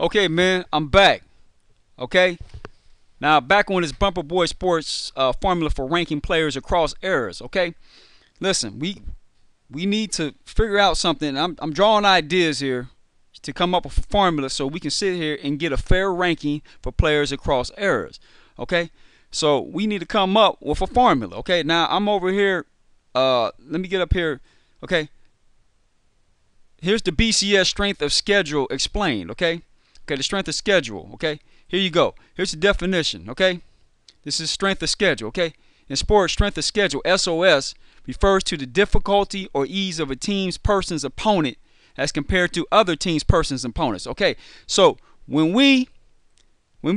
Okay, man, I'm back. Okay, now back on this Bumperboy Sports formula for ranking players across eras. Okay, listen, we need to figure out something. I'm drawing ideas here to come up with a formula so we can sit here and get a fair ranking for players across eras. Okay, so we need to come up with a formula. Okay, now I'm over here. Let me get up here. Okay, here's the BCS strength of schedule explained. Okay. Okay, the strength of schedule, okay? Here you go. Here's the definition, okay? This is strength of schedule, okay? In sports, strength of schedule, SOS, refers to the difficulty or ease of a team's person's opponent as compared to other team's person's opponents, okay? So, when we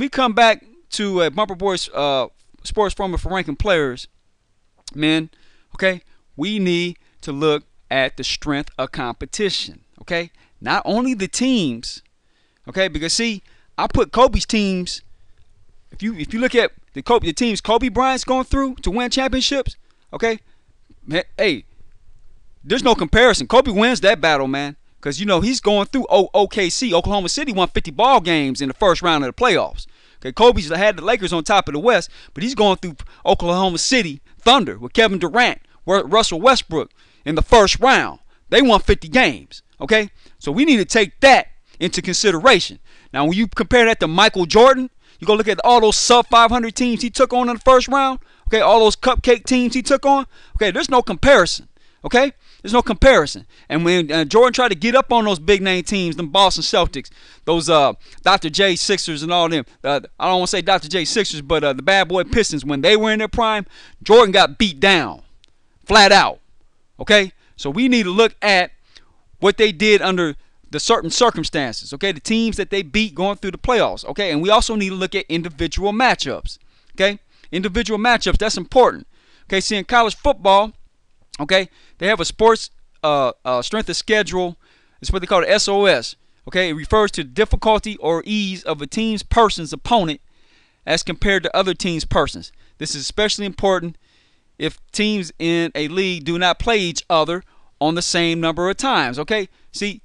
come back to a Bumperboy sports formula for ranking players, man, okay, we need to look at the strength of competition, okay? Not only the teams. Okay, because see, I put Kobe's teams. If you look at the teams Kobe Bryant's going through to win championships, okay, man, hey, there's no comparison. Kobe wins that battle, man, because you know he's going through OKC. Oklahoma City won 50 ball games in the first round of the playoffs. Okay, Kobe's had the Lakers on top of the West, but he's going through Oklahoma City Thunder with Kevin Durant, Russell Westbrook in the first round. They won 50 games. Okay, so we need to take that into consideration. Now, when you compare that to Michael Jordan, you go look at all those sub 500 teams he took on in the first round. Okay, all those cupcake teams he took on. Okay, there's no comparison. Okay, there's no comparison. And when Jordan tried to get up on those big name teams, them Boston Celtics, those Dr. J Sixers and all them. I don't want to say Dr. J Sixers, but the bad boy Pistons, when they were in their prime, Jordan got beat down, flat out. Okay, so we need to look at what they did under the certain circumstances, okay, the teams that they beat going through the playoffs, okay, and we also need to look at individual matchups, okay, individual matchups, that's important, okay. See, in college football, okay, they have a sports strength of schedule. It's what they call the SOS, okay. It refers to the difficulty or ease of a person's opponent as compared to other teams' persons. This is especially important if teams in a league do not play each other on the same number of times, okay. See,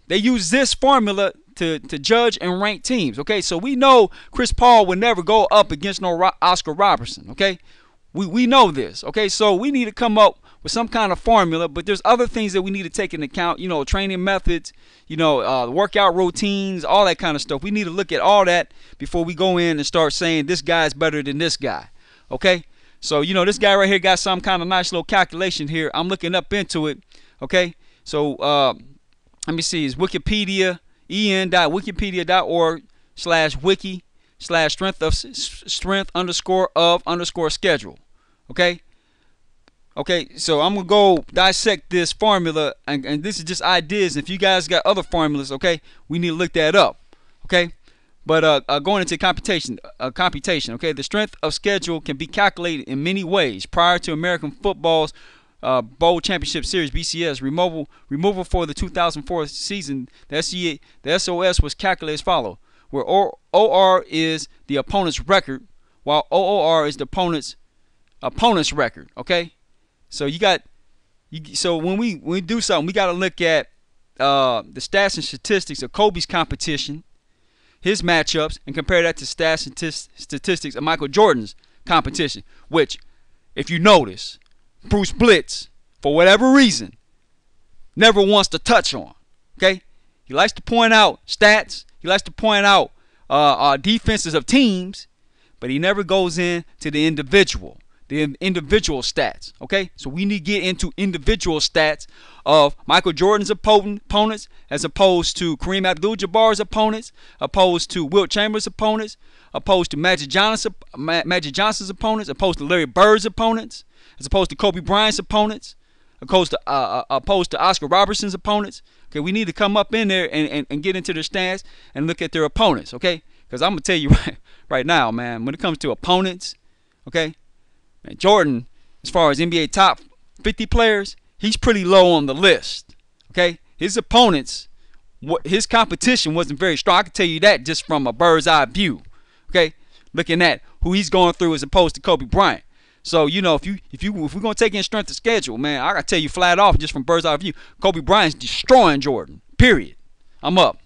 they use this formula to judge and rank teams, okay? So we know Chris Paul would never go up against no Oscar Robertson, okay? We know this, okay? So we need to come up with some kind of formula, but there's other things that we need to take into account, you know, training methods, you know, workout routines, all that kind of stuff. We need to look at all that before we go in and start saying this guy's better than this guy, okay? So, you know, this guy right here got some kind of nice little calculation here. I'm looking up into it, okay? So, let me see, it's Wikipedia, en.wiki/strength_of_schedule. Okay? Okay, so I'm going to go dissect this formula, and this is just ideas. If you guys got other formulas, okay, we need to look that up. Okay? But going into computation, okay, the strength of schedule can be calculated in many ways. Prior to American football's Bowl Championship Series (BCS) removal for the 2004 season, the SOS was calculated as follows: where OR is the opponent's record, while OOR is the opponent's record. Okay, so so when we do something, we got to look at the stats and statistics of Kobe's competition, his matchups, and compare that to stats and statistics of Michael Jordan's competition. Which, if you notice, Bruce Blitz, for whatever reason, never wants to touch on. Okay, he likes to point out stats. He likes to point out defenses of teams, but he never goes into the individual stats. Okay, so we need to get into individual stats of Michael Jordan's opponents, as opposed to Kareem Abdul-Jabbar's opponents, opposed to Wilt Chamberlain's opponents, opposed to Magic Johnson's opponents, opposed to Larry Bird's opponents, as opposed to Kobe Bryant's opponents, opposed to Oscar Robertson's opponents. Okay, we need to come up in there and get into their stats and look at their opponents, okay? Because I'm going to tell you right now, man, when it comes to opponents, okay, man, Jordan, as far as NBA top 50 players, he's pretty low on the list, okay? His opponents, his competition wasn't very strong. I can tell you that just from a bird's eye view, okay? Looking at who he's going through as opposed to Kobe Bryant. So, you know, if we're gonna take in strength of schedule, man, I gotta tell you flat off, just from bird's eye view, Kobe Bryant's destroying Jordan. Period. I'm up.